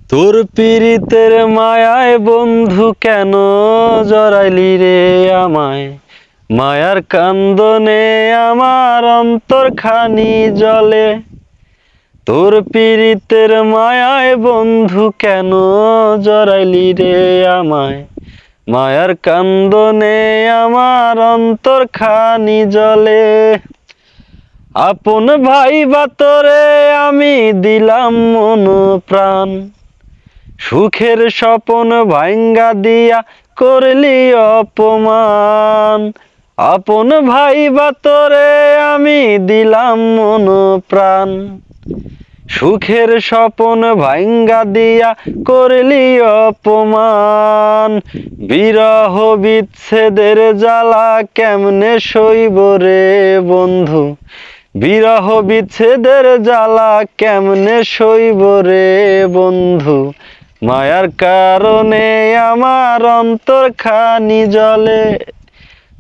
তোর পীড়িতের মায়ায় বন্ধু কেন জড়াইলি রে আমায়। মায়ার কান্দনে আমার অন্তর খানি জলে। তোর পীড়িতের মায়ায় বন্ধু কেন জড়াইলি রে আমায়। মায়ার কান্দনে আমার অন্তর খানি জলে। আপন ভাই বাতরে আমি দিলাম মন প্রাণ। সুখের স্বপন ভাঙ্গা দিয়া করলি অপমান। আপন ভাই বাতরে আমি দিলাম মন প্রাণ। সুখের স্বপন ভাঙ্গা দিয়া করলি অপমান। বিরহ বিচ্ছেদের জ্বালা কেমনে সইব রে বন্ধু। বিরহ বিচ্ছেদের জ্বালা কেমনে সইব রে বন্ধু। মায়ার কারণে আমার অন্তর খানি জলে।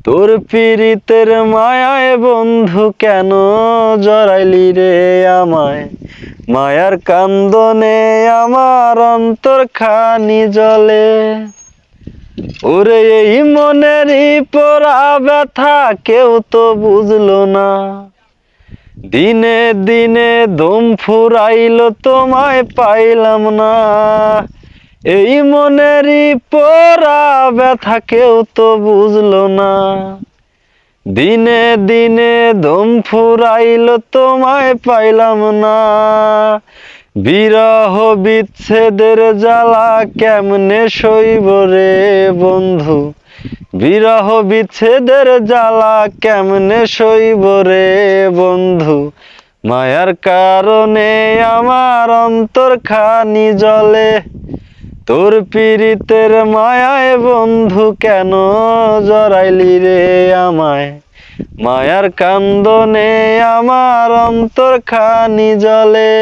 তোর পীড়িতের মায়ায় বন্ধু কেন জড়াইলি রে আমায়। মায়ার কান্দনে আমার অন্তর খানি জলে। ওরে এই মনেরই পোড়া ব্যথা কেউ তো বুঝলো না। দিনে দিনে দম ফুরাইলো তোমায় পাইলাম না। এই মনেরই পোড়া ব্যথা কেউ তো বুঝলো না। দিনে দিনে দম ফুরাইলো তোমায় পাইলাম না। বিরহ বিচ্ছেদের জ্বালা কেমনে সইব রে বন্ধু। বিরহ বিচ্ছেদের জ্বালা কেমনে সইব রে বন্ধু। মায়ার কারণে আমার অন্তর খানি জলে। তোর পীড়িতের মায়ায় বন্ধু কেন জড়াইলি রে আমায়। মায়ার কান্দনে আমার অন্তর খানি জলে।